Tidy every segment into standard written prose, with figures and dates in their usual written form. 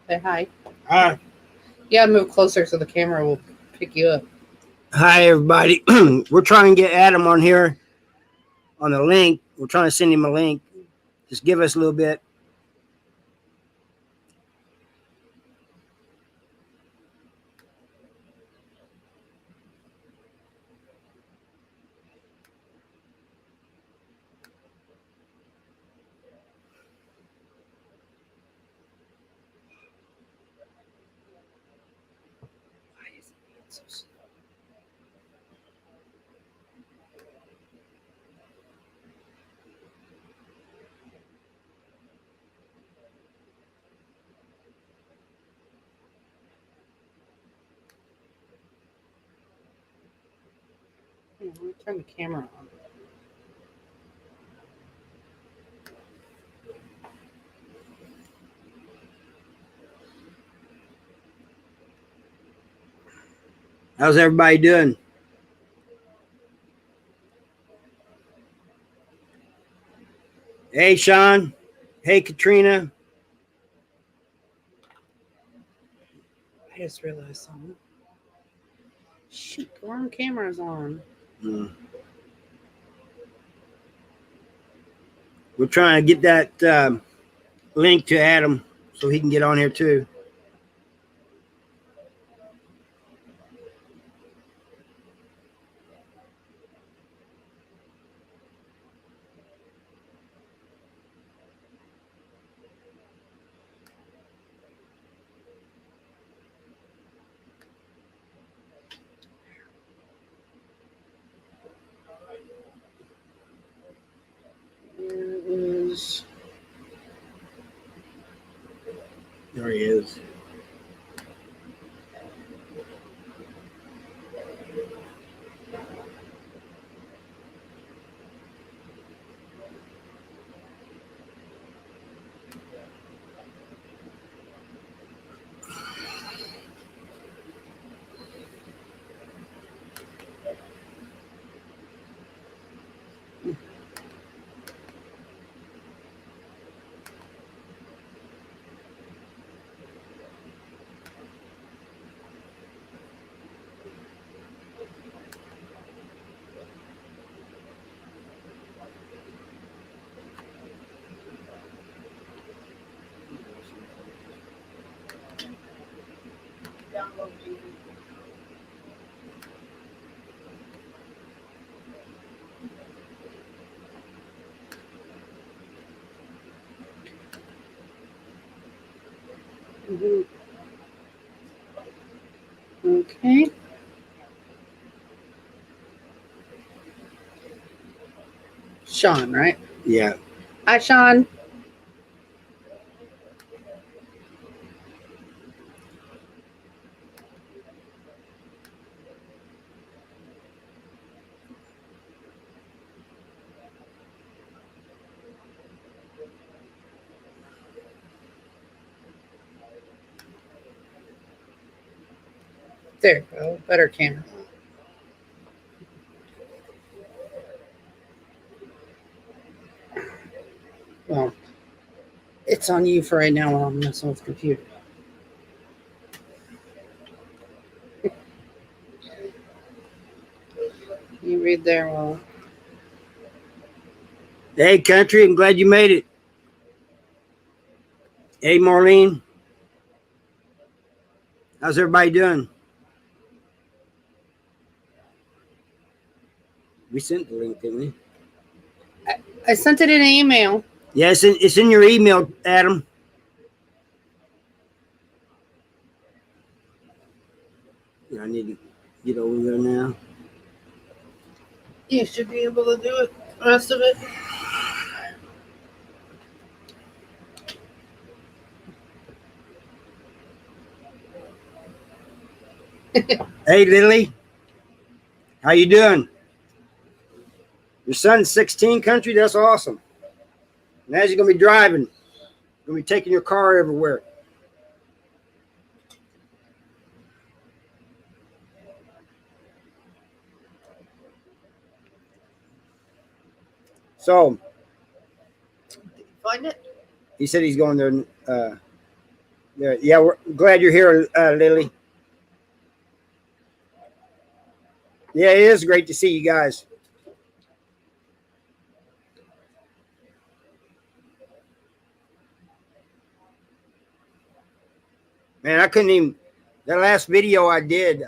Say hi. Hi. Yeah, move closer so the camera will pick you up. Hi, everybody. We're trying to get Adam on here on the link. We're trying to send him a link. Just give us a little bit. Let me turn the camera on. How's everybody doing? Hey, Sean. Hey, Katrina. I just realized something. Shoot, the wrong camera's on. We're trying to get that link to Adam so he can get on here too. There is. There he is. Okay. Sean, right? Yeah. Hi, Sean. There you go. Better camera. Well, it's on you for right now while I'm messing with the computer. You read there while. Hey, country. I'm glad you made it. Hey, Marlene. How's everybody doing? We sent the link, didn't we? I sent it in an email. Yeah, it's in your email, Adam. Yeah, I need to get over there now. You should be able to do it. The rest of it. Hey, Lily. How you doing? Your son's 16, country? That's awesome. Now you're going to be driving. You're going to be taking your car everywhere. So, Find it? he said he's going there Yeah, we're glad you're here, Lily. Yeah, it is great to see you guys. Man, I couldn't even. That last video I did,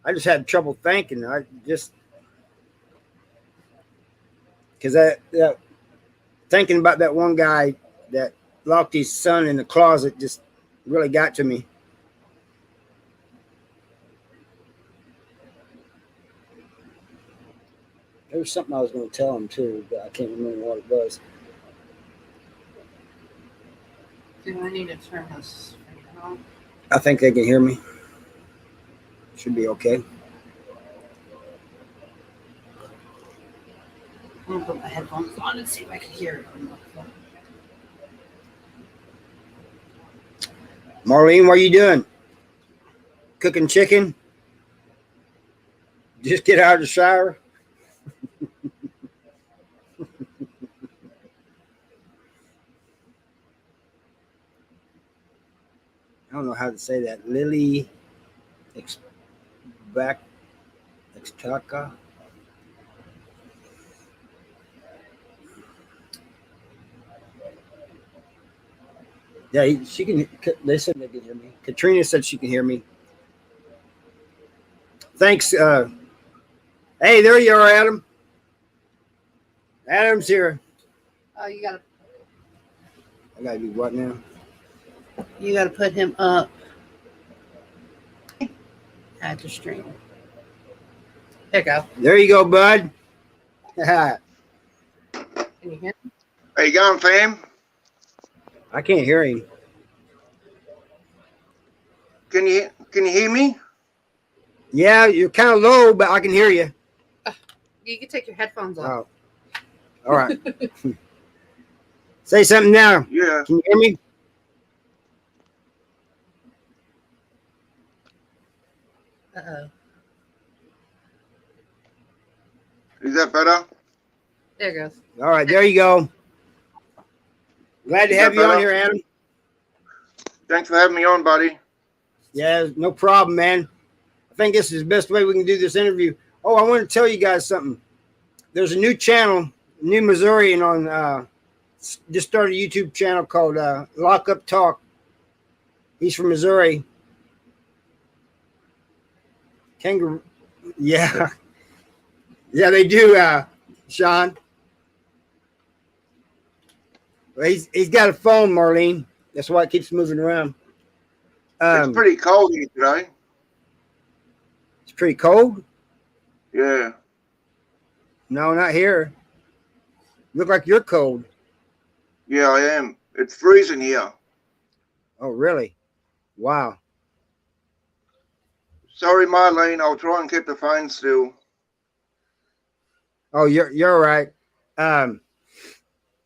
I just had trouble thinking. I just because thinking about that one guy that locked his son in the closet just really got to me. There was something I was going to tell him too, but I can't remember what it was. Do I need to turn this on? I think they can hear me. Should be okay. I'm gonna put my headphones on and see if I can hear it. Marlene, what are you doing? Cooking chicken? Just get out of the shower? I don't know how to say that. Lily Extaka. Yeah, she can. They said they can hear me. Katrina said she can hear me. Thanks. Hey, there you are, Adam. Adam's here. Oh, you gotta I gotta do what now? put him up. Add to stream. There you go. There you go, bud. Can you hear me? How you going, fam? I can't hear him. Can you hear me? Yeah, you're kind of low, but I can hear you. You can take your headphones off. Oh, all right. Say something now. Yeah. Can you hear me? Uh-oh. Is that better? There it goes. All right, there you go. Glad to Is have that you on better? here, Adam. Thanks for having me on, buddy. Yeah, no problem, man. I think this is the best way we can do this interview. Oh, I want to tell you guys something. There's a new channel, new Missourian on, just started a YouTube channel called Lock Up Talk. He's from Missouri. Kangaroo. Yeah. Yeah, they do, Sean. Well, he's got a phone, Marlene. That's why it keeps moving around. It's pretty cold here today. It's pretty cold. Yeah. No, not here. Look like you're cold. Yeah, I am. It's freezing here. Oh, really? Wow. Sorry, Marlene. I'll try and keep the phone still. Oh, you're all right.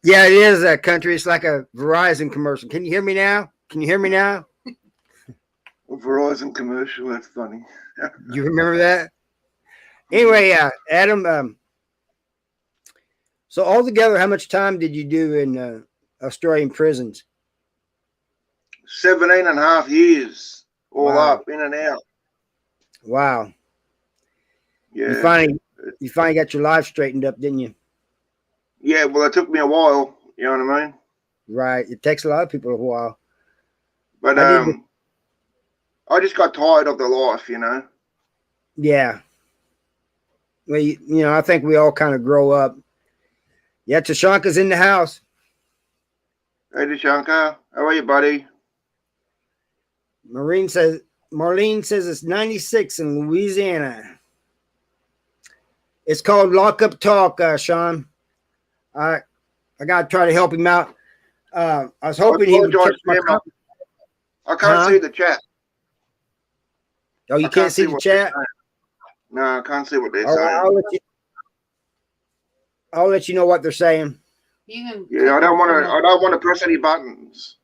Yeah, it is a country. It's like a Verizon commercial. Can you hear me now? Can you hear me now? A Verizon commercial. That's funny. You remember that? Anyway, Adam. So altogether, how much time did you do in Australian prisons? 17 and a half years, all Wow. up, in and out. Wow. Yeah. You finally got your life straightened up, didn't you? Yeah. Well, it took me a while. You know what I mean? Right. It takes a lot of people a while. But I just got tired of the life. You know. Yeah. Well, you know, I think we all kind of grow up. Yeah, Tashanka's in the house. Hey, Deshanka. How are you, buddy? Marlene says it's 96 in Louisiana. It's called Lock Up Talk, Sean. I got to try to help him out. I was hoping he would catch my comment. I can't see the chat. Oh, you can't see the chat? No, I can't see what they're saying. I'll let you know what they're saying. Yeah, I don't want to press any buttons.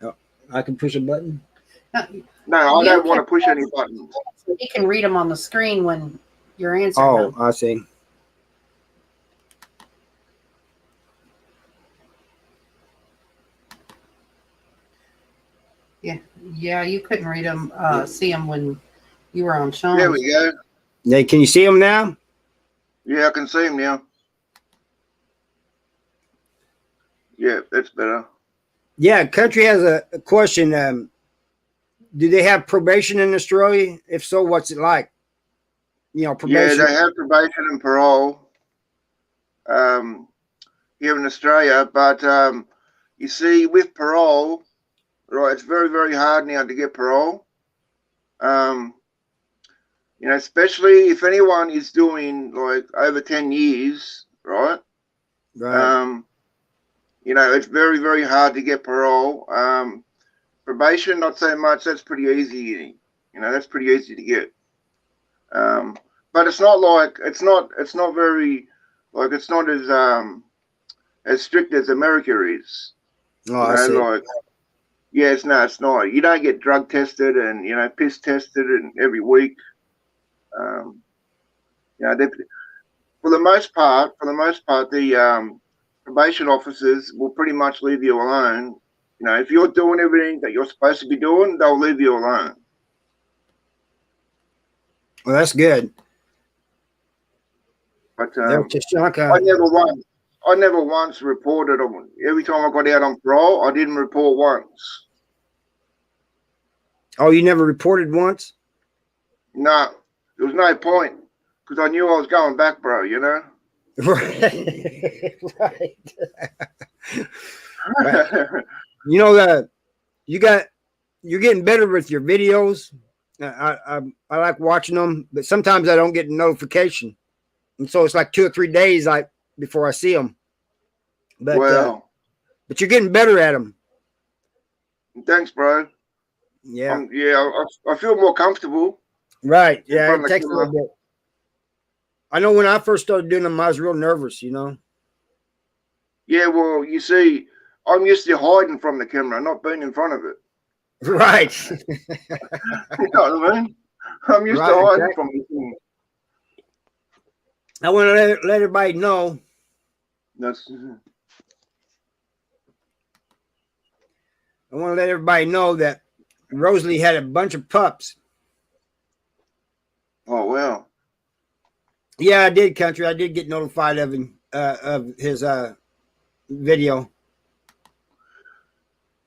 Oh, I can push a button? No, I don't want to push any buttons. You can read them on the screen when you're answering. Oh, them. I see. Yeah, you couldn't read them, see them when you were on Sean's. There we go. Yeah, can you see them now? Yeah, I can see him now. Yeah, that's better. Yeah, country has a question. Do they have probation in Australia? If so, what's it like? You know, Yeah, probation. they have probation and parole here in Australia, but you see, with parole, right, it's very, very hard now to get parole. Um, you know, especially if anyone is doing like over 10 years, right? Right. Um, you know, it's very, very hard to get parole. Probation, not so much. That's pretty easy. You know, that's pretty easy to get. But it's not like it's not very like it's not as strict as America is. Oh, You I know, see. like yeah, it's not. You don't get drug tested and you know piss tested and every week. Um, you know, for the most part, the probation officers will pretty much leave you alone. You know, if you're doing everything that you're supposed to be doing, they'll leave you alone. Well, that's good. But They're Tashanka. I never once reported them. Every time I got out on parole, I didn't report once. Oh, you never reported once? No, there was no point because I knew I was going back, bro. You know. Right. Right. Right. You know that you're getting better with your videos. I like watching them, but sometimes I don't get a notification, and so it's like 2 or 3 days like before I see them. But you're getting better at them. Thanks, bro. Yeah. I feel more comfortable. Right. In Yeah. front It of the takes a little camera. bit. I know when I first started doing them, I was real nervous. You know. Yeah, well, you see, I'm used to hiding from the camera, not being in front of it. Right. You know what I mean? I'm used to Right, hiding exactly. from the camera. I want to let everybody know. That's I want to let everybody know that Rosalie had a bunch of pups. oh wow. Yeah, I did, country. I did get notified of him, of his video.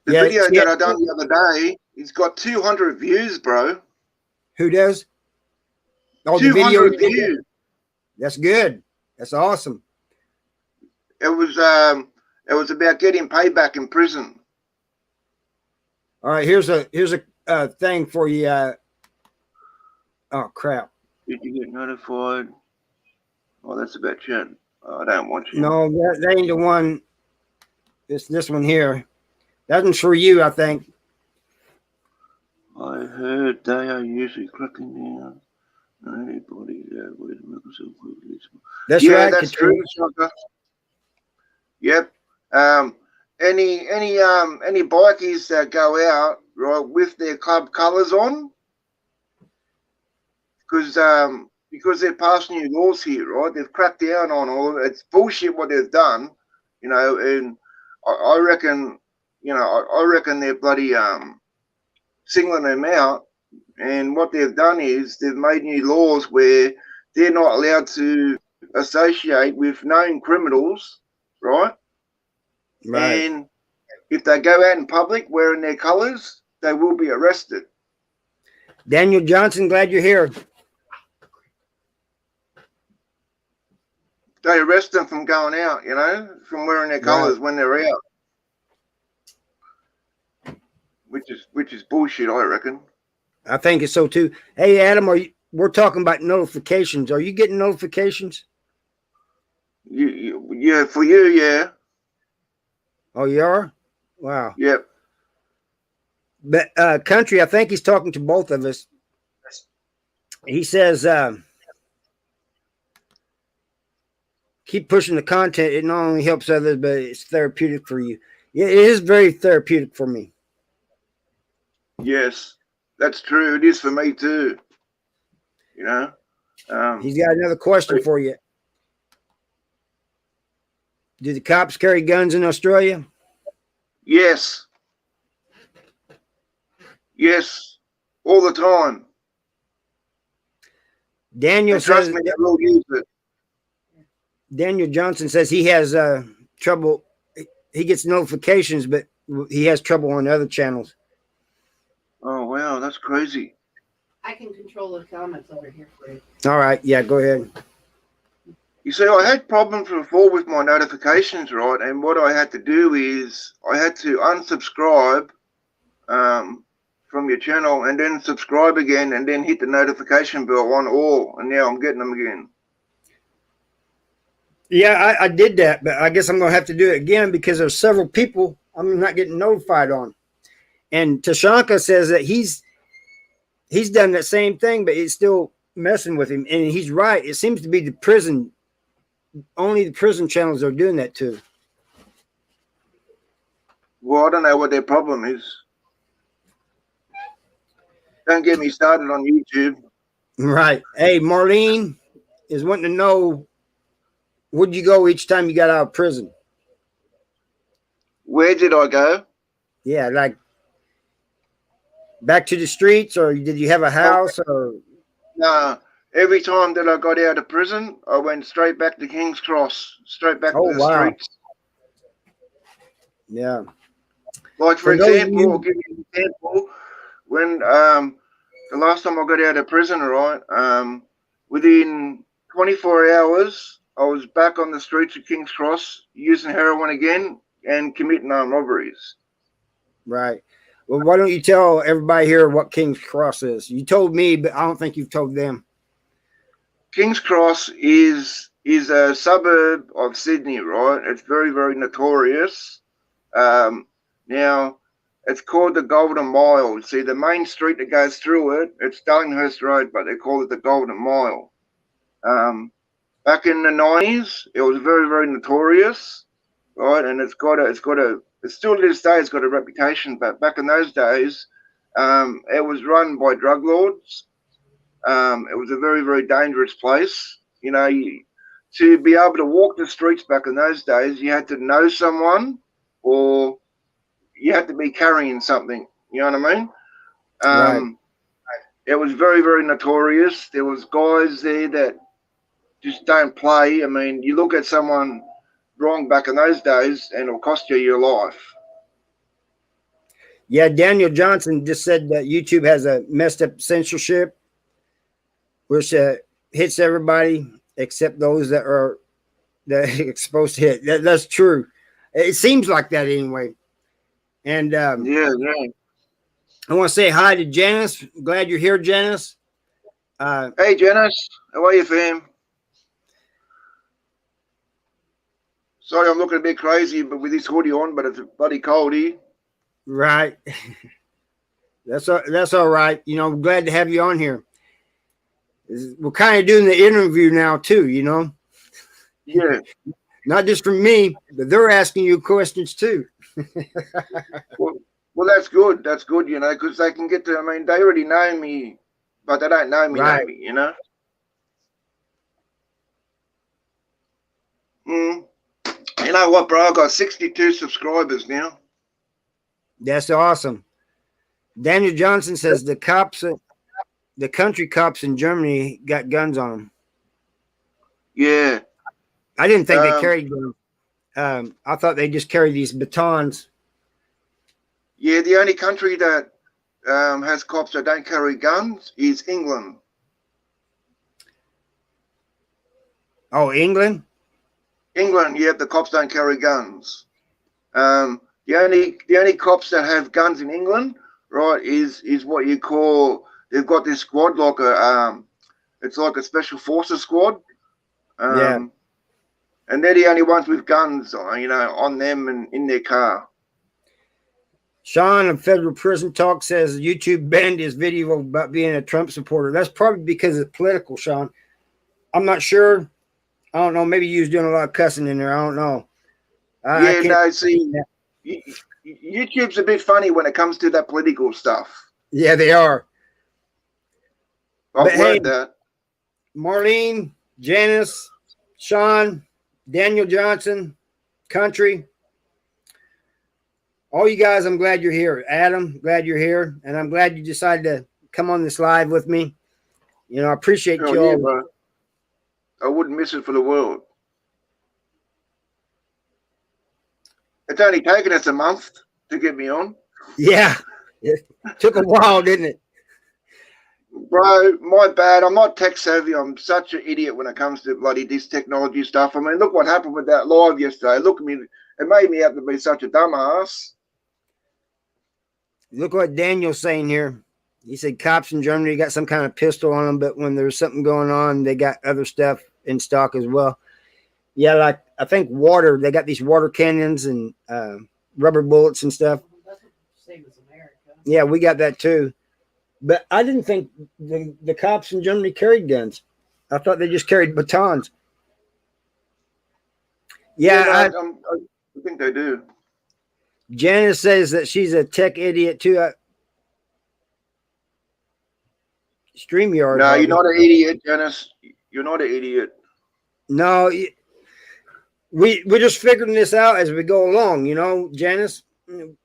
The Yeah, video that I done the other day, it's got 200 views, bro. who does? Oh, the video. 200 views. That's good. That's awesome. It was about getting payback in prison. All right, here's a thing for you. Oh crap! Did you get notified? Oh, that's about chat. Oh, I don't want you. No, that ain't the one. This one here. That one's for you, I think. I heard they are usually cracking down on anybody that would make themselves quickly. That's Yeah, right. that's Katrina. true, Shaka. Yep. Any bikies that go out right with their club colours on, because they're passing new laws here, right? They've cracked down on all of it. It's bullshit what they've done, you know. And I reckon, you know, I reckon they're bloody singling them out. And what they've done is they've made new laws where they're not allowed to associate with known criminals, right? Right. And if they go out in public wearing their colours, they will be arrested. Daniel Johnson, glad you're here. They arrest them from going out, you know, from wearing their colours when they're out, which is bullshit, I reckon. I think it's so too. Hey, Adam, we're talking about notifications. Are you getting notifications? Yeah, for you, yeah. Oh, you are? Wow. Yep. But country, I think he's talking to both of us. He says, keep pushing the content. It not only helps others, but it's therapeutic for you. Yeah, it is very therapeutic for me. Yes, that's true. It is for me too. You know. He's got another question for you. Do the cops carry guns in Australia? Yes. Yes, all the time. Daniel And trust says, me, they will use it. Daniel Johnson says he has trouble. He gets notifications, but he has trouble on other channels. Oh, wow, that's crazy. I can control the comments over here for you. All right. Yeah, go ahead. You see, I had problems before with my notifications, right? And what I had to do is I had to unsubscribe from your channel and then subscribe again and then hit the notification bell on all. And now I'm getting them again. Yeah, I did that, but I guess I'm going to have to do it again because there's several people I'm not getting notified on. And Tashanka says that he's done that same thing, but it's still messing with him. And he's right. It seems to be the prison. Only the prison channels are doing that too. Well, I don't know what their problem is. Don't get me started on YouTube. Right. Hey, Marlene is wanting to know, where'd you go each time you got out of prison? Where did I go? Yeah, like back to the streets, or did you have a house? Or No, every time that I got out of prison, I went straight back to King's Cross, straight back to the streets. Yeah. Like, for example, I'll give you an example. When the last time I got out of prison, right, within 24 hours, I was back on the streets of King's Cross using heroin again and committing armed robberies. Right. Well, why don't you tell everybody here what King's Cross is? You told me, but I don't think you've told them. King's Cross is a suburb of Sydney, right? It's very, very notorious. Now, it's called the Golden Mile. See, the main street that goes through it, it's Darlinghurst Road, but they call it the Golden Mile. Back in the 90s, it was very, very notorious, right? And it still to this day, it's got a reputation. But back in those days, it was run by drug lords. It was a very, very dangerous place. You know, to be able to walk the streets back in those days, you had to know someone, or you had to be carrying something. You know what I mean? Right. It was very, very notorious. There was guys there that just don't play. I mean, you look at someone wrong back in those days, and it'll cost you your life. Yeah, Daniel Johnson just said that YouTube has a messed up censorship, which hits everybody except those that are exposed to hit. That's true. It seems like that anyway. And Yeah. I want to say hi to Janice. Glad you're here, Janice. Hey, Janice. How are you, fam? Sorry, I'm looking a bit crazy, but with this hoodie on, but it's bloody cold here. Right. That's all right. You know, I'm glad to have you on here. We're kind of doing the interview now too, you know. Yeah. Not just from me, but they're asking you questions too. Well, that's good. That's good, you know, because they can get to. I mean, they already know me, but they don't know me, Right. know me, you know. You know what, bro? I got 62 subscribers now. That's awesome. Daniel Johnson says the country cops in Germany got guns on them. Yeah. I didn't think they carried guns. I thought they just carried these batons. Yeah, the only country that has cops that don't carry guns is England. Oh, England? England, yeah, the cops don't carry guns. The only cops that have guns in England, right, is what you call. They've got this squad like it's like a special forces squad. Yeah. And they're the only ones with guns, you know, on them and in their car. Sean of Federal Prison Talk says YouTube banned his video about being a Trump supporter. That's probably because it's political, Sean. I'm not sure. I don't know. Maybe you was doing a lot of cussing in there. I don't know. See, YouTube's a bit funny when it comes to that political stuff. Yeah, they are. I've learned that. Marlene, Janice, Sean, Daniel Johnson, Country. all you guys, I'm glad you're here. Adam, glad you're here, and I'm glad you decided to come on this live with me. You know, I appreciate Oh you yeah, all. bro. I wouldn't miss it for the world. It's only taken us a month to get me on. Yeah, it took a while, didn't it? Bro, my bad. I'm not tech savvy. I'm such an idiot when it comes to bloody this technology stuff. I mean, look what happened with that live yesterday. Look at me. It made me out to be such a dumbass. Look what Daniel's saying here. He said cops in Germany got some kind of pistol on them, but when there's something going on, they got other stuff in stock as well. Yeah, like I think water. They got these water cannons and rubber bullets and stuff. That's what same as America. Yeah, we got that too. But I didn't think the cops in Germany carried guns. I thought they just carried batons. Yeah, Yeah, no, I think they do. Janice says that she's a tech idiot too. StreamYard. No, Harvey. you're not an idiot, Janice. You're not an idiot. No, we're just figuring this out as we go along. You know, Janice. I'm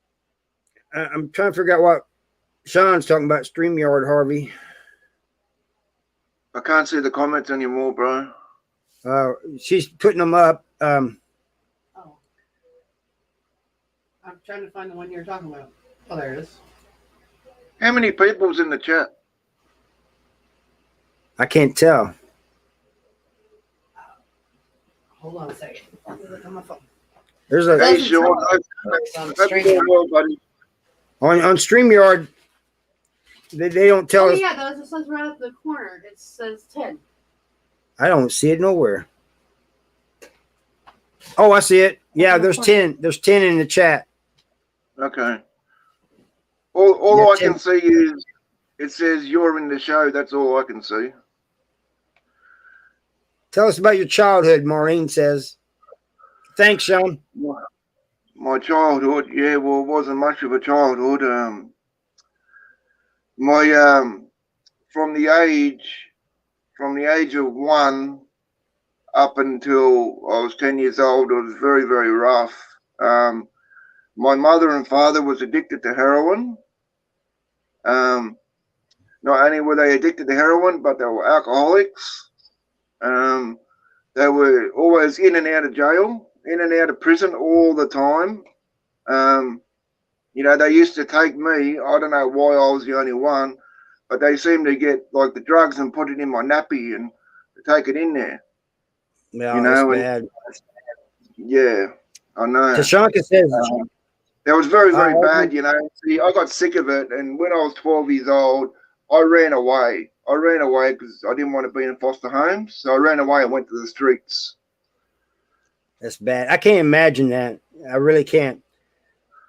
trying to figure out what Sean's talking about. StreamYard, Harvey. I can't see the comments anymore, bro. She's putting them up. Oh. I'm trying to find the one you're talking about. Oh, there it is. How many people's in the chat? I can't tell. Hold on a second. I'll look on my phone. There's a Hey, Sean. On Hope you're doing well, buddy. on StreamYard. They don't tell Oh, us. yeah, it says right up the corner. It says 10. I don't see it nowhere. Oh, I see it. Yeah, there's 10. There's 10 in the chat. Okay. All Yeah, I can see is it says you're in the show. That's all I can see. Tell us about your childhood, Maureen says. Thanks, Sean. My childhood, yeah, well, it wasn't much of a childhood. From the age of 1 up until I was 10 years old, it was very, very rough. My mother and father was addicted to heroin. Not only were they addicted to heroin, but they were alcoholics. They were always in and out of jail, in and out of prison all the time. They used to take me. I don't know why I was the only one, but they seemed to get like the drugs and put it in my nappy and take it in there. Yeah, that's bad. Yeah, I know. Tashanka says That was very, very bad, See, I got sick of it, and when I was 12 years old, I ran away. I ran away because I didn't want to be in foster homes, so I ran away and went to the streets. that's bad. I can't imagine that. I really can't.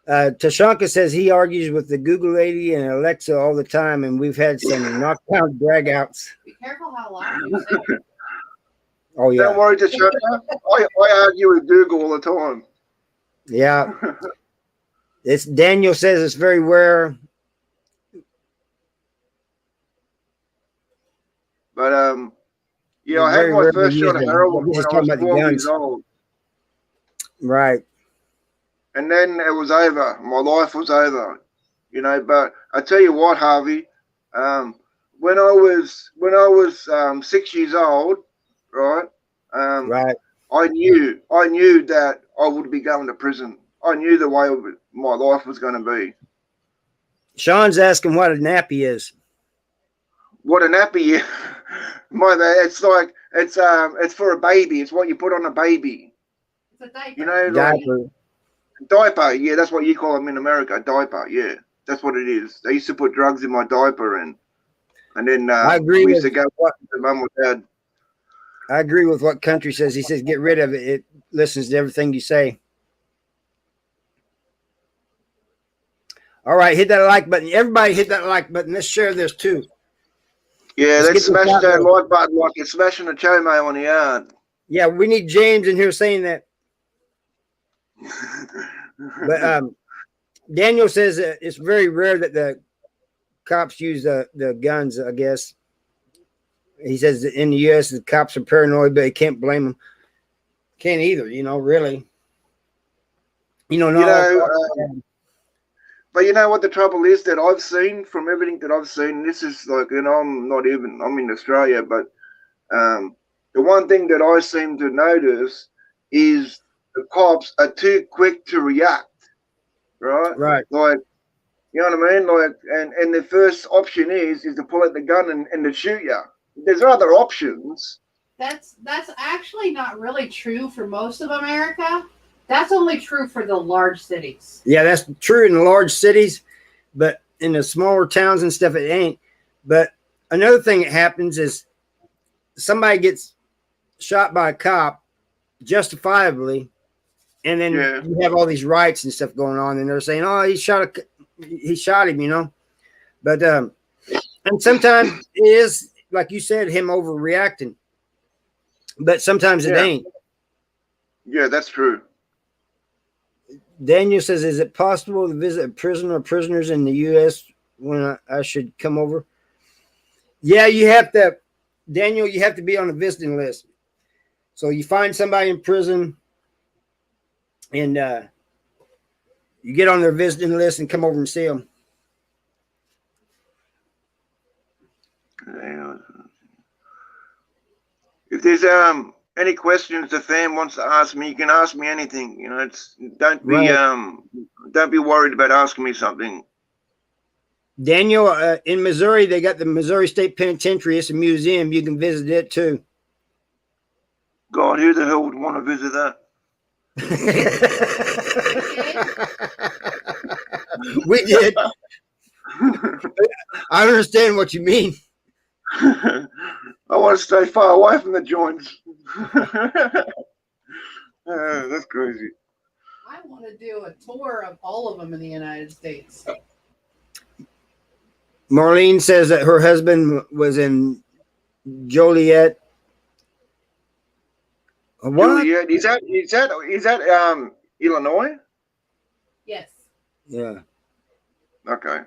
Tashanka says he argues with the Google lady and Alexa all the time, and we've had some knockdown dragouts. Be careful how loud you say. Oh, yeah. Don't worry, Tashanka. I argue with Google all the time. Yeah. It's Daniel says it's very rare. But I had my first shot of heroin when I was 12 years old. Right. And then it was over. My life was over. But I tell you what, Harvey, when I was 6 years old, right? Right. I knew that I would be going to prison. I knew the way my life was going to be. Sean's asking what a nappy is. What a nappy is. My bad. It's like it's for a baby. It's what you put on a baby. It's a diaper. Diaper. Diaper. Yeah, that's what you call them in America. Diaper. Yeah, that's what it is. They used to put drugs in my diaper and then I agree we used with to go to mum or dad. I agree with what Country says. He says get rid of it. It listens to everything you say. All right, hit that like button. Everybody hit that like button. Let's share this too. Yeah, let's smash that like button like you're smashing a chomo on the yard. Yeah, we need James in here saying that. But Daniel says that it's very rare that the cops use the guns, I guess. He says that in the U.S. the cops are paranoid, but you can't blame them. Can't either, really. But you know what the trouble is that I've seen from everything that I've seen. This is like, and I'm in Australia, but the one thing that I seem to notice is the cops are too quick to react, right? Right. Like, you know what I mean? Like, and the first option is to pull out the gun and to shoot you. There's other options. That's actually not really true for most of America. That's only true for the large cities. Yeah, that's true in the large cities, but in the smaller towns and stuff, it ain't. But another thing that happens is somebody gets shot by a cop justifiably, and then you have all these riots and stuff going on, and they're saying, "Oh, he shot him," you know. But and sometimes it is, like you said, him overreacting. But sometimes it ain't. Yeah, that's true. Daniel says, "Is it possible to visit a prison or prisoners in the U.S. when I should come over?" Yeah, you have to, Daniel. You have to be on a visiting list. So you find somebody in prison, and you get on their visiting list and come over and see them. If there's any questions the fan wants to ask me, you can ask me anything. You know, don't be worried about asking me something. Daniel, in Missouri, they got the Missouri State Penitentiary. It's a museum. You can visit it too. God, who the hell would want to visit that? We did. I understand what you mean. I want to stay far away from the joints. That's crazy. I want to do a tour of all of them in the United States. Marlene says that her husband was in Joliet. What? Joliet, is that Illinois? Yes. Yeah. Okay.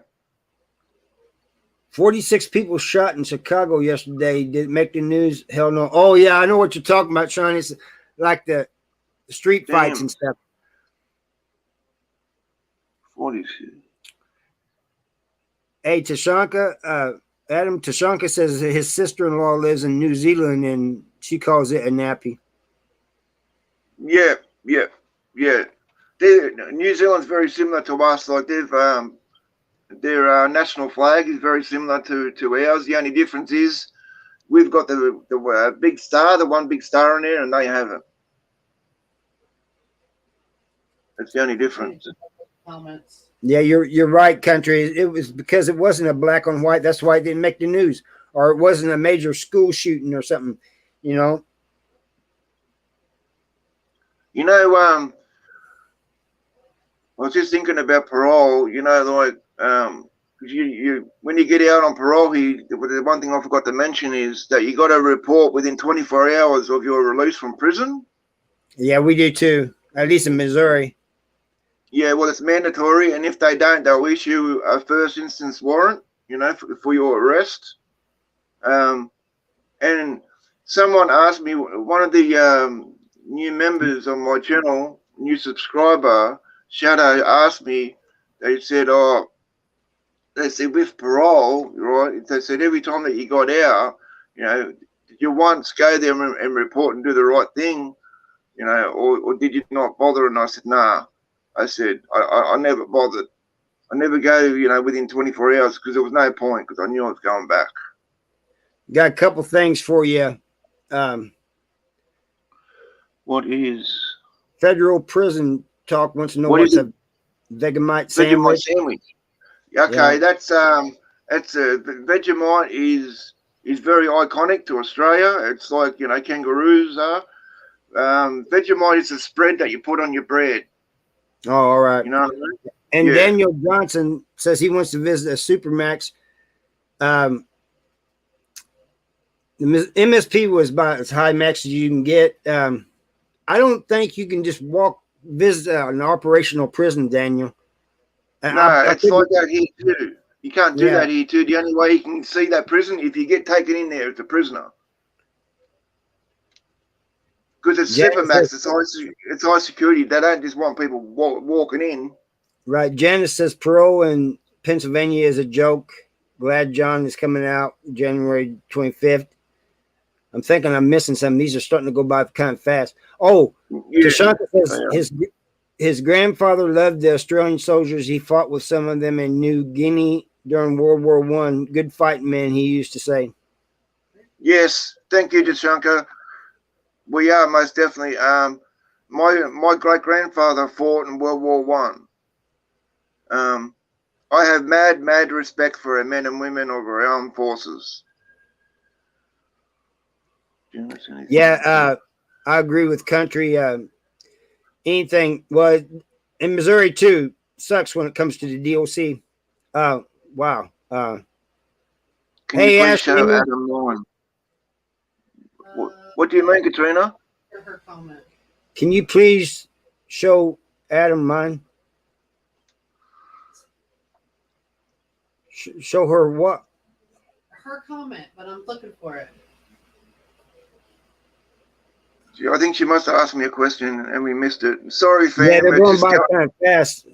46 people shot in Chicago yesterday. Did it make the news? Hell no. Oh, yeah, I know what you're talking about, Sean. It's like the street fights and stuff. 46. Hey, Tashanka, Adam Tashanka says his sister-in-law lives in New Zealand, and she calls it a nappy. Yeah. New Zealand's very similar to us. Like their national flag is very similar to ours. The only difference is we've got the big star, the one big star in there, and they haven't. That's the only difference. Helmets. Yeah, you're right, country. It was because it wasn't a black on white. That's why it didn't make the news, or it wasn't a major school shooting or something. You know. You know, I was just thinking about parole. You know, like you when you get out on parole, the one thing I forgot to mention is that you got to report within 24 hours of your release from prison. Yeah, we do too. At least in Missouri. Yeah, well, it's mandatory, and if they don't, they'll issue a first instance warrant, you know, for your arrest. And someone asked me, one of the new members on my channel, new subscriber, Shadow, asked me, they said with parole, right, they said every time that you got out, you know, did you once go there and report and do the right thing, you know, or did you not bother? And I said, nah. I said, I never bothered. I never go, you know, within 24 hours because there was no point because I knew I was going back. Got a couple things for you. What is? Federal prison talk wants to know what's a Vegemite sandwich. Okay, yeah. that's Vegemite is very iconic to Australia. It's like, you know, kangaroos are. Vegemite is a spread that you put on your bread. Oh, all right. You know what I mean? And Daniel Johnson says he wants to visit a Supermax. The MSP was about as high max as you can get. I don't think you can just visit an operational prison, Daniel. No, it's like that here too. You can't do that here too. The only way you can see that prison if you get taken in there as a prisoner. Because it's Supermax, it's high security. They don't just want people walking in. Right. Janice says parole in Pennsylvania is a joke. Glad John is coming out January 25th. I'm thinking I'm missing some. These are starting to go by kind of fast. Oh, Yeah. Tashanka says his grandfather loved the Australian soldiers. He fought with some of them in New Guinea during World War I. Good fighting men, he used to say. Yes, thank you, Tashanka. We are most definitely. My great grandfather fought in World War One. I have mad respect for our men and women of our armed forces. Yeah, I agree with Country. Anything, well, in Missouri too, sucks when it comes to the DOC. Wow. Can Hey, you please Ashley, show Adam mine? What do you mean, Katrina? Her comment. can you please show Adam mine? Show her what? Her comment, but I'm looking for it. I think she must have asked me a question and we missed it. Sorry, fam. Yeah, they're going by kind of fast.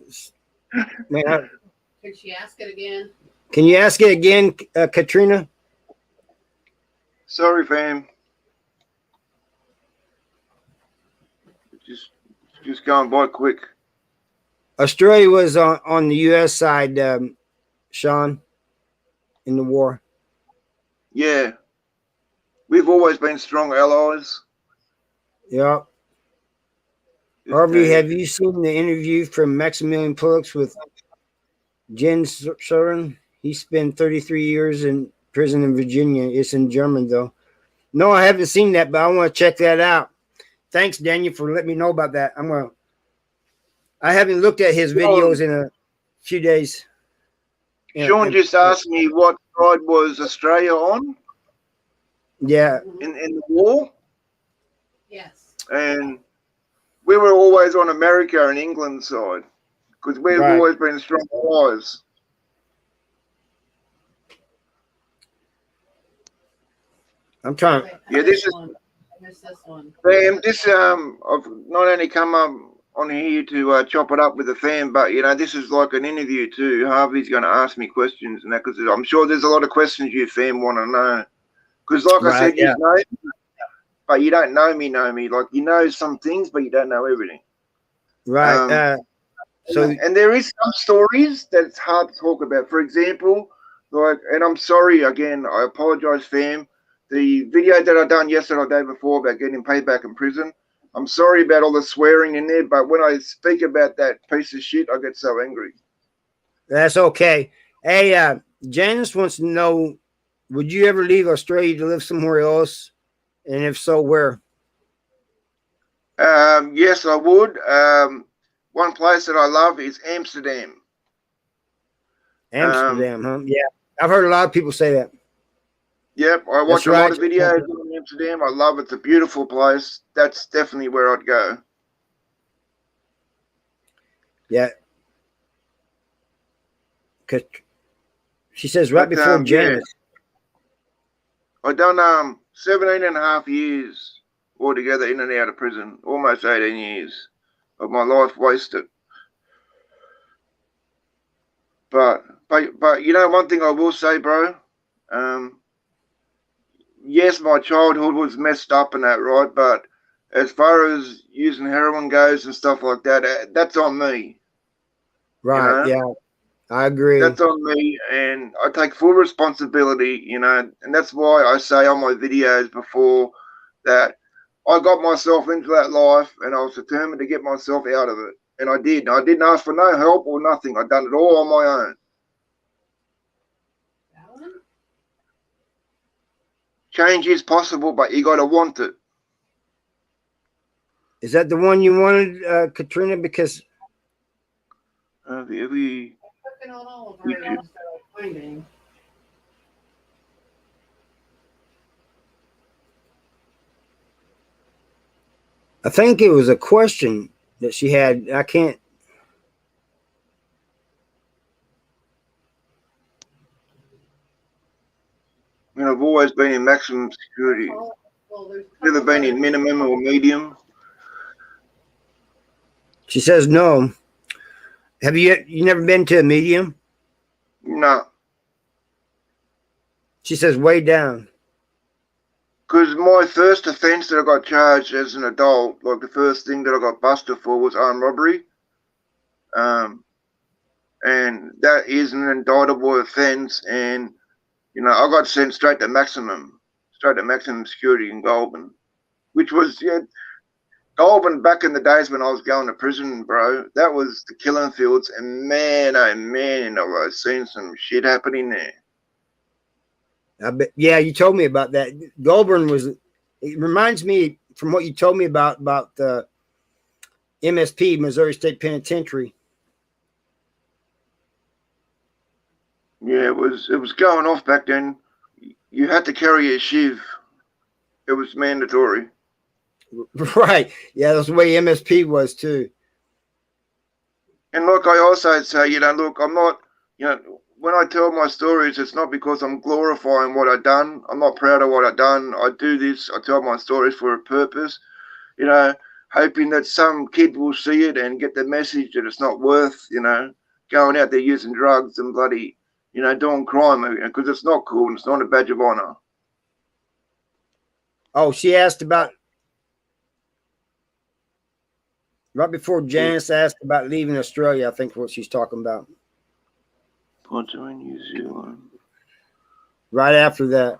Man, Can she ask it again? can you ask it again, Katrina? Sorry, fam. Just going by quick. Australia was on the U.S. side, Sean, in the war. Yeah. We've always been strong allies. Yeah. Harvey, have you seen the interview from Maximilian Pulitz with Jens Soren? He spent 33 years in prison in Virginia. It's in German, though. No, I haven't seen that, but I want to check that out. Thanks, Daniel, for letting me know about that. I haven't looked at his videos in a few days. Sean just asked me what side was Australia on. Yeah. In the war. Yes. And we were always on America and England's side because we've always been strong allies. I'm trying. Yeah, this is. I missed this one. Fam, this I've not only come up on here to chop it up with the fam, but this is like an interview too. Harvey's going to ask me questions and that because I'm sure there's a lot of questions you fam want to know. Because like I said, you know, but you don't know me. Like you know some things, but you don't know everything. Right. And there is some stories that it's hard to talk about. For example, like, and I'm sorry again. I apologize, fam. The video that I done yesterday or the day before about getting paid back in prison. I'm sorry about all the swearing in there, but when I speak about that piece of shit, I get so angry. That's okay. Hey, Janice wants to know, would you ever leave Australia to live somewhere else? And if so, where? Yes, I would. One place that I love is Amsterdam. Amsterdam, huh? Yeah. I've heard a lot of people say that. Yep, I watch a lot of videos on Amsterdam. I love it. It's a beautiful place. That's definitely where I'd go. Yeah. Cause she says before Janice. Yeah. I've done 17 and a half years altogether in and out of prison. Almost 18 years of my life wasted. But one thing I will say, bro, yes, my childhood was messed up and that, right? But as far as using heroin goes and stuff like that, that's on me. Right, yeah. I agree. That's on me, and I take full responsibility, and that's why I say on my videos before that I got myself into that life and I was determined to get myself out of it. And I did. I didn't ask for no help or nothing. I done it all on my own. Change is possible, but you got to want it. Is that the one you wanted, Katrina? Because working on all of her finding. I think it was a question that she had. I can't. I've always been in maximum security. Never been in minimum or medium. She says no. Have you never been to a medium? No, She says way down. because my first offence that I got charged as an adult, like the first thing that I got busted for was armed robbery. And that is an indictable offence, and I got sent straight to maximum security in Goulburn, which was Goulburn back in the days when I was going to prison, bro. That was the killing fields, and man, oh man, I've seen some shit happening there. I bet. Yeah, you told me about that. Goulburn was. It reminds me from what you told me about the MSP, Missouri State Penitentiary. Yeah, it was going off back then. You had to carry a shiv. It was mandatory. Right. Yeah, that's the way MSP was too. And like I also say, look, I'm not, when I tell my stories, it's not because I'm glorifying what I've done. I'm not proud of what I've done. I do this, I tell my stories for a purpose, hoping that some kid will see it and get the message that it's not worth, going out there using drugs and bloody, doing crime, because it's not cool and it's not a badge of honor. Oh, she asked about right before Janice asked about leaving Australia. I think what she's talking about. Poncho in New Zealand. Right after that.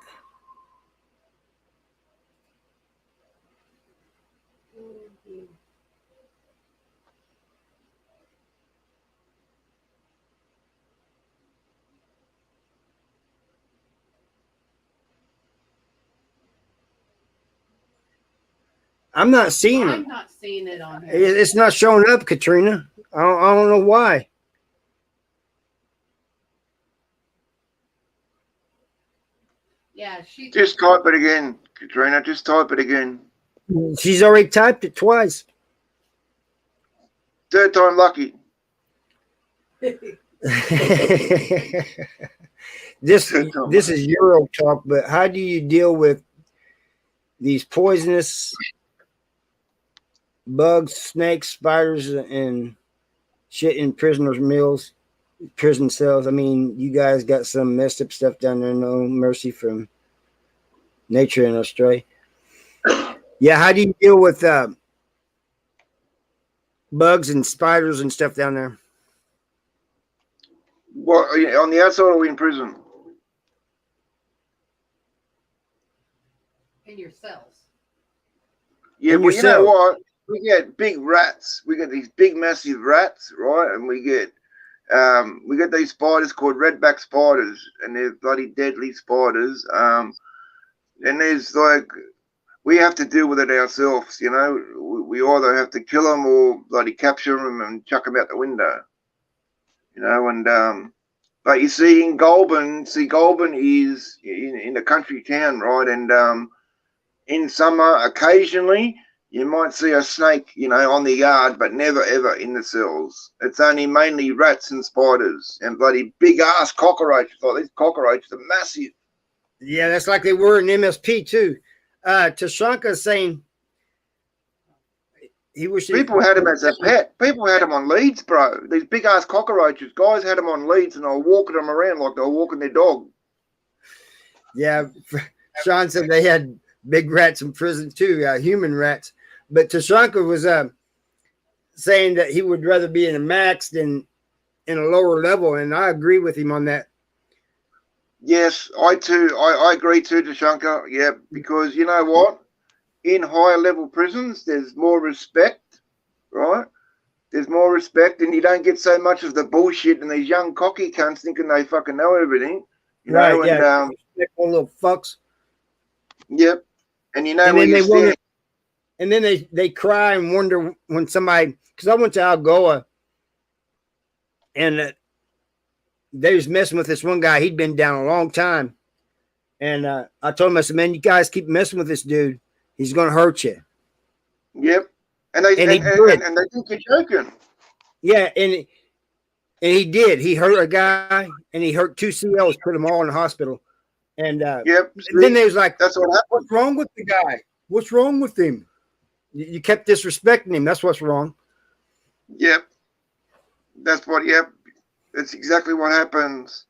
I'm not seeing I'm it. not seeing it on here. It's not showing up, Katrina. I don't know why. Yeah, she Just type it again, Katrina. Just type it again. She's already typed it twice. Third time lucky. This is Euro talk, but how do you deal with these poisonous bugs, snakes, spiders, and shit in prisoners' meals, prison cells? I mean, you guys got some messed up stuff down there. No mercy from nature in Australia. Yeah, how do you deal with bugs and spiders and stuff down there? What, on the outside or in prison? in your cells. Yeah, In well, your you know cell. what? We get big rats. We get these big, massive rats, right? And we get these spiders called redback spiders, and they're bloody deadly spiders. And there's like, we have to deal with it ourselves, We either have to kill them or bloody capture them and chuck them out the window, And but you see, in Goulburn, Goulburn is in a country town, right? And in summer, occasionally, you might see a snake, on the yard, but never ever in the cells. It's only mainly rats and spiders and bloody big ass cockroaches. Like these cockroaches are massive. Yeah, that's like they were in MSP too. Tashanka saying he wished People had them as a pet. People had them on leads, bro. These big ass cockroaches. Guys had them on leads, and they were walking them around like they were walking their dog. Yeah, Sean said they had big rats in prison too, human rats. But Tashanka was saying that he would rather be in a max than in a lower level, and I agree with him on that. Yes, I too. I agree too, Tashanka. Yeah, because you know what? In higher level prisons, there's more respect, right? There's more respect, and you don't get so much of the bullshit and these young cocky cunts thinking they fucking know everything. Right, And, yeah. Little fucks. Yep. And And then they wonder, and then they cry and wonder when somebody, because I went to Algoa and they was messing with this one guy. He'd been down a long time. And I told him, I said, man, you guys keep messing with this dude. He's going to hurt you. Yep. And they think you're joking. Yeah, and he did. He hurt a guy, and he hurt 2 CLs, put them all in the hospital. And yep. then they was like, that's what happened. What's wrong with the guy? What's wrong with him? You kept disrespecting him. That's what's wrong. Yep. That's what. Yep, that's exactly what happens.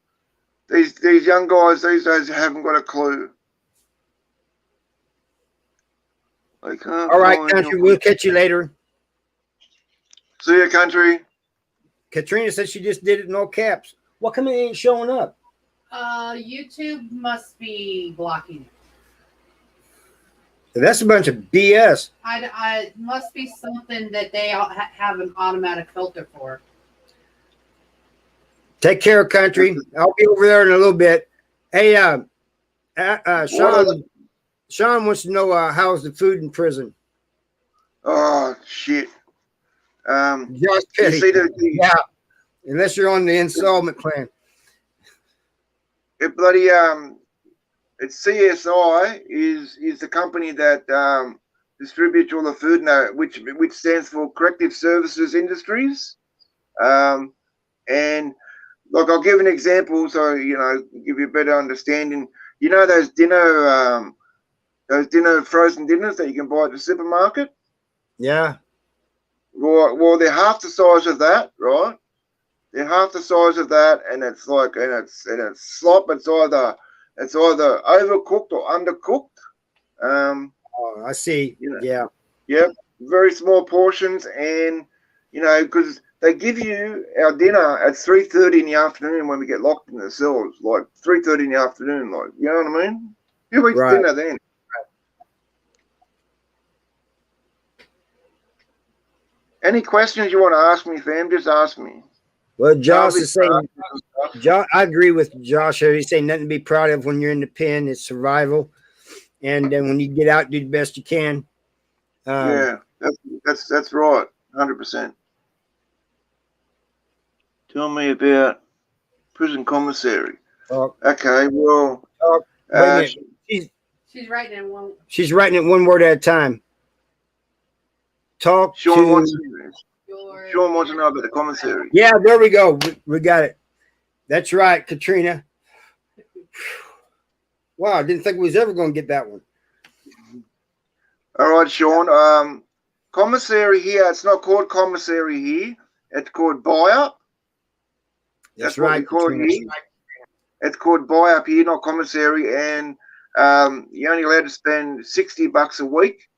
These young guys these days haven't got a clue. I can't All right, find country. your... We'll catch you later. See ya, country. Katrina said she just did it in all caps. What come it ain't showing up? YouTube must be blocking it. That's a bunch of BS. I must be something that they have an automatic filter for. Take care, country. I'll be over there in a little bit. Hey, Sean wants to know how's the food in prison. Oh shit. Just You kidding. see the Yeah, unless you're on the installment plan. it bloody it's CSI is the company that distributes all the food now, which stands for Corrective Services Industries. And like I'll give an example so give you a better understanding. You know those dinner frozen dinners that you can buy at the supermarket? Yeah. Well, they're half the size of that, right? They're half the size of that, and it's slop. It's either overcooked or undercooked. Oh, I see. Yeah. Yep, very small portions, and because they give you our dinner at 3:30 in the afternoon when we get locked in the cells, like 3:30 in the afternoon, like you know what I mean? Who eats dinner then? Any questions you want to ask me, fam? Just ask me. Well, Josh is saying, I agree with Josh here. He's saying nothing to be proud of when you're in the pen. It's survival. And then when you get out, do the best you can. Yeah, that's right. 100%. Tell me about prison commissary. Okay, well. She's writing it one. She's writing it one word at a time. Sean wants to know about the commissary. Yeah, there we go. We got it. That's right, Katrina. Wow, I didn't think we was ever going to get that one. All right, Sean. Commissary here. It's not called commissary here. It's called buy-up. That's what right, we call Katrina. it here. It's called buy-up here, not commissary. And you're only allowed to spend $60 a week.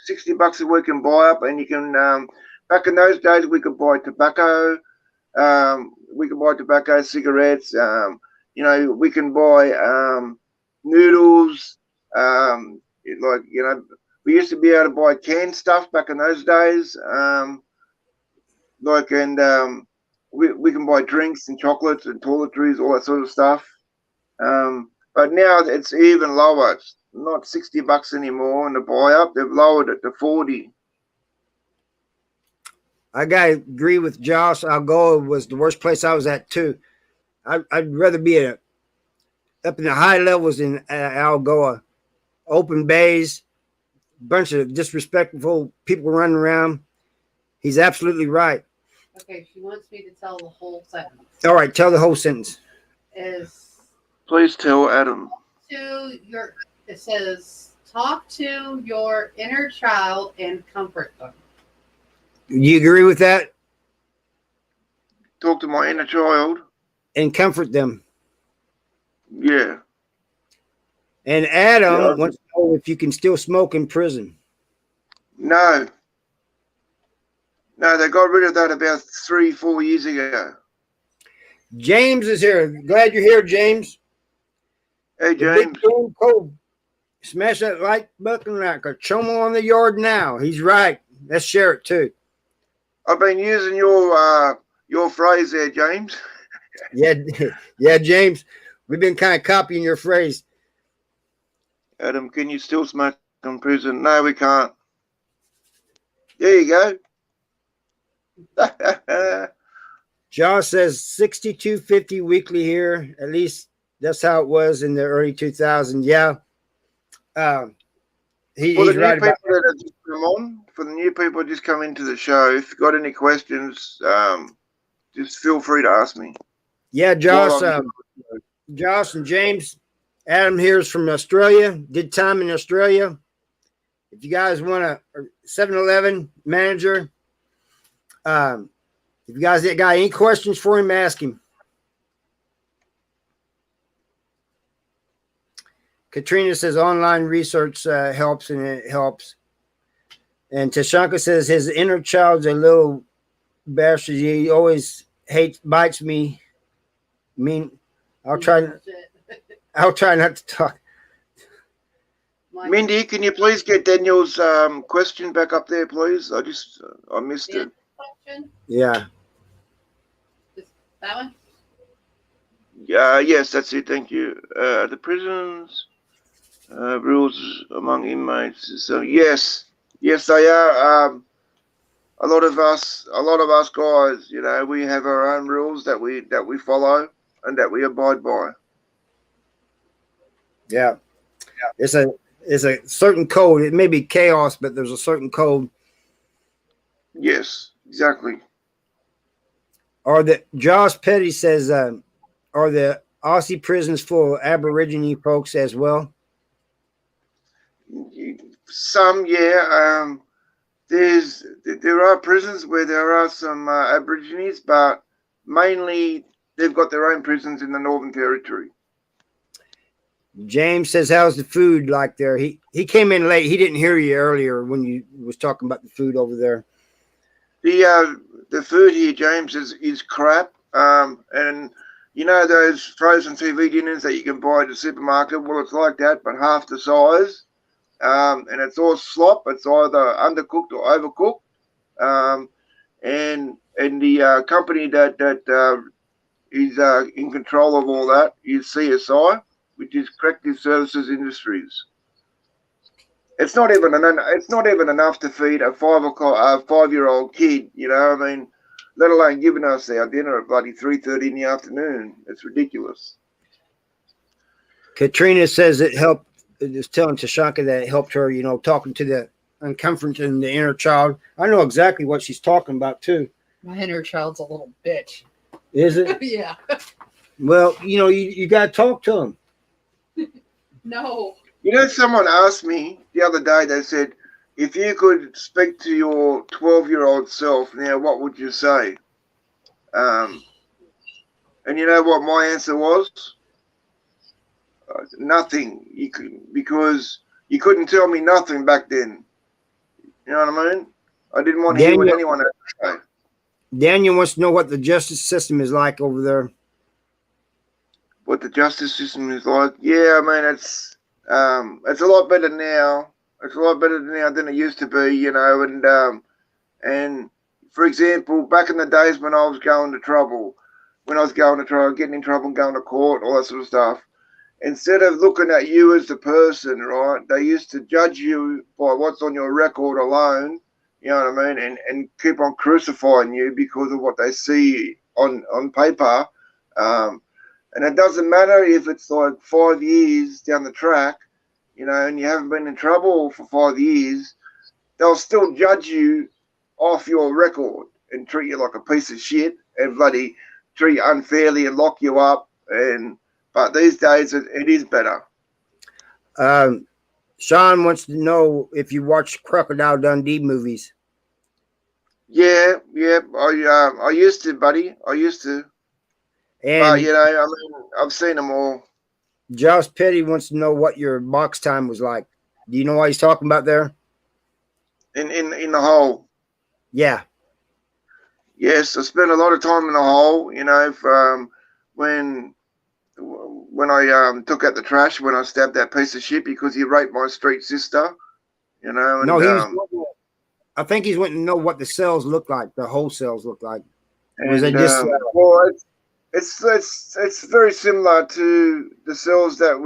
$60 a week in buy-up, and you can. Back in those days, we could buy tobacco. We could buy tobacco, cigarettes. We can buy noodles. We used to be able to buy canned stuff back in those days. We can buy drinks and chocolates and toiletries, all that sort of stuff. But now it's even lower. It's not $60 anymore in the buy-up. They've lowered it to $40. I gotta agree with Josh. Algoa was the worst place I was at too. I'd rather be up in the high levels in Algoa, open bays, bunch of disrespectful people running around. He's absolutely right. Okay, she wants me to tell the whole sentence. All right, tell the whole sentence. Please tell Adam. It says, talk to your inner child and comfort them. You agree with that? Talk to my inner child. And comfort them. Yeah. And Adam wants to know if you can still smoke in prison. No. No, they got rid of that about 3-4 years ago. James is here. Glad you're here, James. Hey, James. Cold. Smash that like button like a chomo on the yard now. He's right. Let's share it too. I've been using your phrase there, James. Yeah, James. We've been kind of copying your phrase. Adam, can you still smoke in prison? No, we can't. There you go. Josh says $62.50 weekly here. At least that's how it was in the early 2000s. Yeah. He's right about that. For the new people just come into the show, if you've got any questions, just feel free to ask me. Yeah, Josh. Josh and James. Adam here is from Australia. Did time in Australia. If you guys want a 7-Eleven manager, If you guys got any questions for him, ask him. Katrina says online research helps, and it helps. And Tashanka says his inner child's a little bastard. He always bites me. I'll try not to talk. Mindy, can you please get Daniel's question back up there, please? I missed it. Question? Yeah. That one? Yes, that's it. Thank you. The prisons rules among inmates. So yes, they are. A lot of us guys, we have our own rules that we follow and that we abide by. Yeah. It's a certain code. It may be chaos, but there's a certain code. Yes, exactly. Josh Petty says, are the Aussie prisons full of Aborigine folks as well? Some, yeah. There are prisons where there are some Aborigines, but mainly they've got their own prisons in the Northern Territory. James says, how's the food like there? He came in late. He didn't hear you earlier when you was talking about the food over there. The food here, James, is crap. And those frozen TV dinners that you can buy at the supermarket. Well, it's like that, but half the size. And it's all slop. It's either undercooked or overcooked. And the company that is in control of all that is CSI, which is Corrective Services Industries. It's not even enough to feed a 5-year-old kid. Let alone giving us our dinner at bloody 3:30 in the afternoon. It's ridiculous. Katrina says it helped. Is telling Tashanka that it helped her, talking to the uncomforting the inner child. I know exactly what she's talking about too. My inner child's a little bitch. Is it? Yeah. Well, you got to talk to him. No. Someone asked me the other day, they said, if you could speak to your 12-year-old self now, what would you say? And you know what my answer was? Nothing. Because you couldn't tell me nothing back then. You know what I mean? I didn't want to hear what anyone had to say. Daniel wants to know what the justice system is like over there. What the justice system is like? Yeah, I mean it's a lot better now. It's a lot better now than it used to be, and for example, back in the days when I was getting in trouble, and going to court, all that sort of stuff, instead of looking at you as the person, right, they used to judge you by what's on your record alone, you know what I mean, and keep on crucifying you because of what they see on paper. And it doesn't matter if it's like 5 years down the track, and you haven't been in trouble for 5 years, they'll still judge you off your record and treat you like a piece of shit and bloody treat you unfairly and lock you up. But these days it is better. Sean wants to know if you watch Crocodile Dundee movies. Yeah. I used to, buddy. I used to. And but I've seen them all. Josh Petty wants to know what your box time was like. Do you know what he's talking about there? In the hole. Yeah. Yes, I spent a lot of time in the hole. When I took out the trash, when I stabbed that piece of shit because he raped my street sister. And, I think he's wanting to know what the cells look like. The whole cells look like. It's very similar to the cells that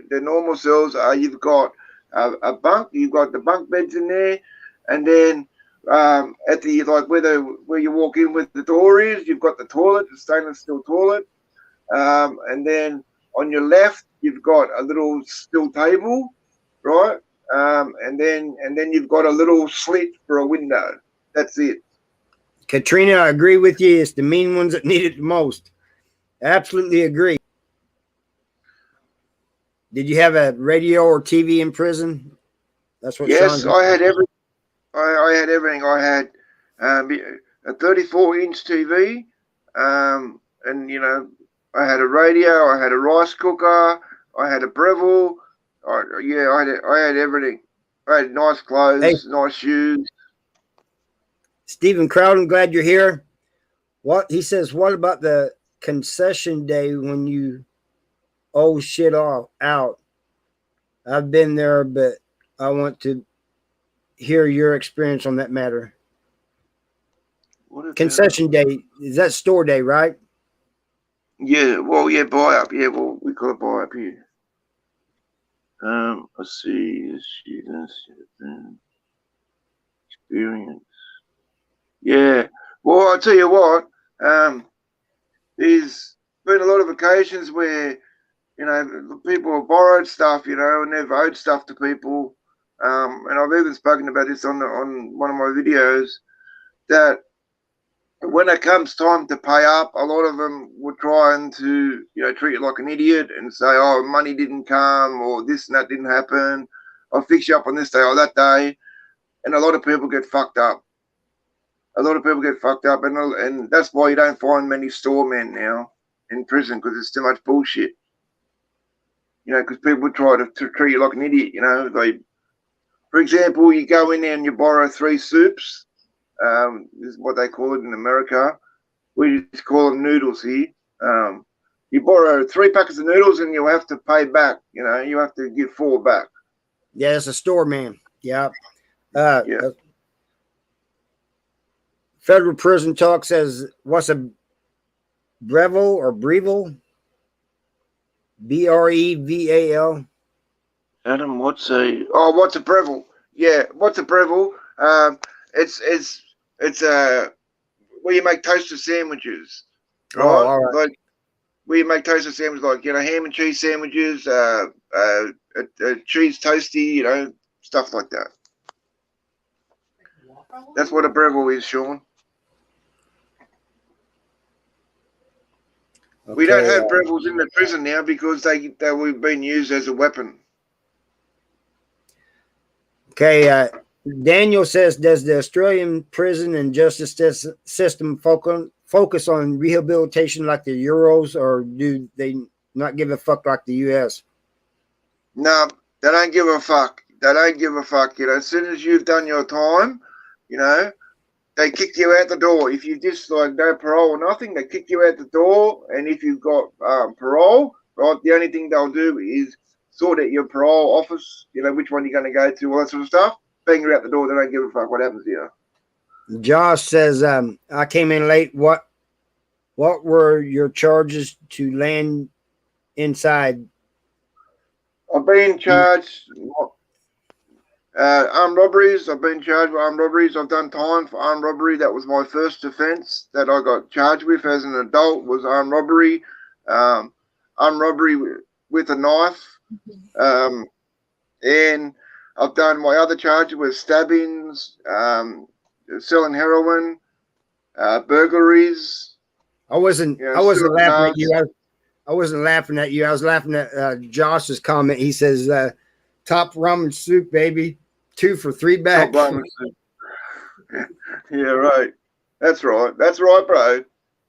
the normal cells are. You've got a bunk, you've got the bunk beds in there, and then at the where you walk in with the door is, you've got the toilet, the stainless steel toilet, and then on your left you've got a little steel table, right, and then you've got a little slit for a window. That's it. Katrina, I agree with you. It's the mean ones that need it the most. Absolutely agree. Did you have a radio or TV in prison? That's what. Yes, I had everything. I had a 34-inch TV, and you know, I had a radio, I had a rice cooker, I had a Breville. I had everything. I had nice clothes, nice shoes. Stephen Crowden, glad you're here. What he says, what about the concession day when you shit all out? I've been there, but I want to hear your experience on that matter. Concession day, is that store day, right? Yeah, well, yeah, buy up. Yeah, well, we call it buy up here. Let's see, experience. Yeah, well, I'll tell you what, there's been a lot of occasions where, you know, people have borrowed stuff, you know, and they've owed stuff to people. And I've even spoken about this on one of my videos, that when it comes time to pay up, a lot of them were trying to, you know, treat you like an idiot and say, oh, money didn't come, or this and that didn't happen. I'll fix you up on this day or that day. And a lot of people get fucked up. And that's why you don't find many storemen now in prison, because it's too much bullshit. You know, because people try to treat you like an idiot, you know. For example, you go in there and you borrow 3 soups. This is what they call it in America. We just call them noodles here. You borrow 3 packets of noodles and you have to pay back. You know, you have to give 4 back. Yeah, it's a store man. Yeah. Yeah. Federal Prison Talk says, what's a Breville or Breville? Breval. Adam, what's a Breville? Yeah, what's a Breville? It's where you make toasted sandwiches, right? Oh, all right. Like where you make toasted sandwiches, like, you know, ham and cheese sandwiches, a cheese toasty, you know, stuff like that. That's what a Breville is, Sean. Okay, we don't have Brevilles in the prison now because they were being used as a weapon. Okay, Daniel says, does the Australian prison and justice system focus on rehabilitation like the Euros, or do they not give a fuck like the US? No, they don't give a fuck. They don't give a fuck. You know, as soon as you've done your time, you know, they kick you out the door. If you just like no parole or nothing, they kick you out the door. And if you've got parole, right, the only thing they'll do is sort out your parole office, you know, which one you're going to go to, all that sort of stuff. Bang you out the door, they don't give a fuck what happens here. Josh says, I came in late. What were your charges to land inside? I've been charged armed robberies. I've been charged with armed robberies. I've done time for armed robbery. That was my first offence that I got charged with as an adult, was armed robbery. Armed robbery with a knife. And I've done my other charges with stabbings, selling heroin, burglaries. I wasn't laughing at you. I wasn't laughing at you. I was laughing at Josh's comment. He says, top ramen soup, baby. 2 for $3 back. Top ramen soup. Yeah, right. That's right. That's right, bro.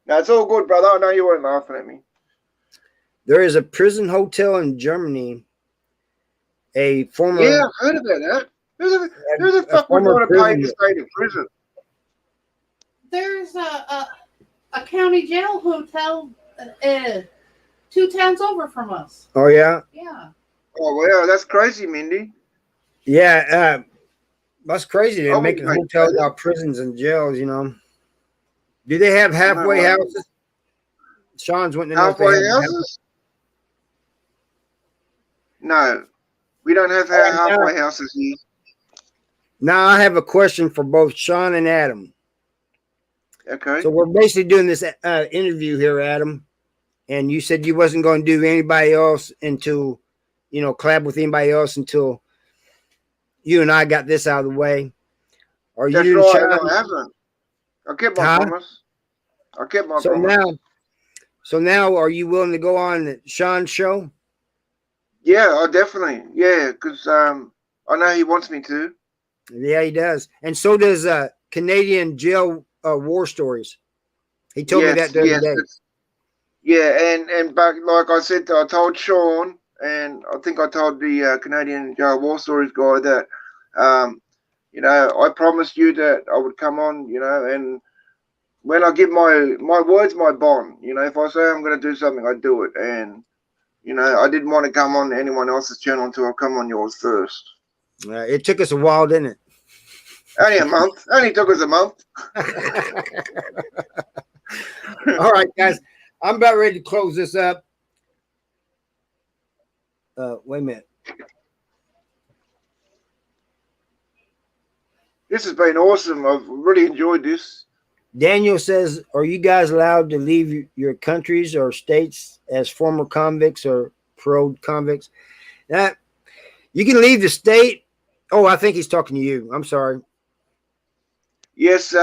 No, it's all good, brother. I know you weren't laughing at me. There is a prison hotel in Germany. A former... Yeah, I've heard about that. Who the fuck would want to pay to stay in prison? There's a county jail hotel 2 towns over from us. Oh, yeah? Yeah. Oh, wow. That's crazy, Mindy. Yeah. That's crazy. They're making hotels out of prisons and jails, you know. Do they have halfway houses? Sean's wanting to know if they have houses. No. We don't have halfway houses here. Now, I have a question for both Sean and Adam. Okay. So we're basically doing this interview here, Adam. And you said you wasn't going to do anybody else until, you know, collab with anybody else until you and I got this out of the way. Are That's you? Right. No, I haven't. I kept my promise. I kept my promise. So now, are you willing to go on Sean's show? Yeah, definitely. Yeah, because I know he wants me to. Yeah, he does. And so does Canadian jail war stories. He told me that the other day. Yeah, and but like I said, I told Sean, and I think I told the Canadian War Stories guy that, you know, I promised you that I would come on, you know, and when I give my words, my bond, you know, if I say I'm going to do something, I do it, and you know, I didn't want to come on anyone else's channel until I come on yours first. It took us a while, didn't it? Only a month. Only took us a month. All right, guys. I'm about ready to close this up. Wait a minute. This has been awesome. I've really enjoyed this. Daniel says, are you guys allowed to leave your countries or states as former convicts or paroled convicts? That you can leave the state. Oh, I think he's talking to you. I'm sorry. Yes,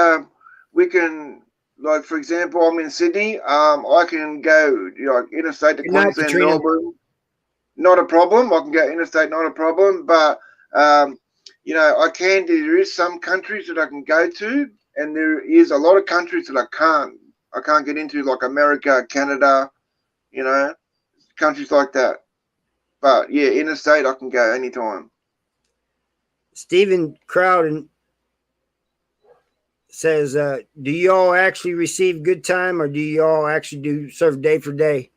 we can. Like for example, I'm in Sydney. I can go like interstate to Good night, Queensland, Katrina. Melbourne. Not a problem. I can go interstate, not a problem. But you know, I can. There is some countries that I can go to, and there is a lot of countries that I can't. I can't get into, like America, Canada. You know, countries like that. But yeah, interstate I can go anytime. Stephen Crowden says, do y'all actually receive good time or do y'all actually do serve day for day?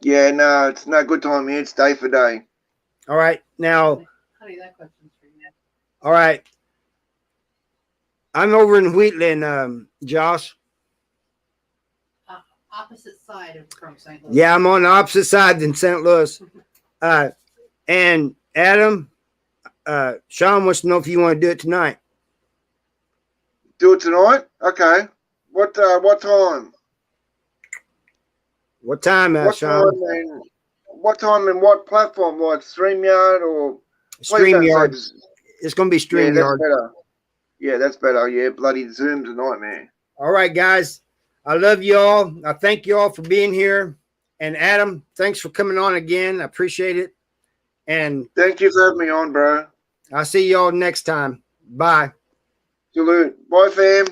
Yeah, no, it's no good time here. It's day for day. All right. Now, Honey, that question's for you. all right. I'm over in Wheatland, Josh. Opposite side from St. Louis. Yeah, I'm on the opposite side than St. Louis. And Adam, Sean wants to know if you want to do it tonight. Do it tonight? Okay. What time? What time, What Sean? time and what time and what platform? Like StreamYard or StreamYard. It's going to be Yeah, that's StreamYard. better. Yeah, that's better. Yeah, bloody Zoom's a nightmare. All right, guys. I love you all. I thank you all for being here. And Adam, thanks for coming on again. I appreciate it. And Thank you for having me on, bro. I'll see you all next time. Bye. Salute. Bye, fam.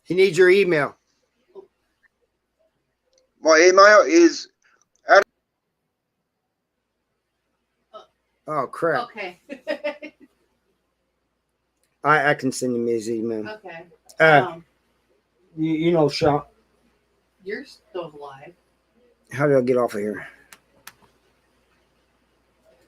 He needs your email. My email is Oh, crap. Okay. I can send him his email. Okay. You know, Sean, You're still alive. how do I get off of here?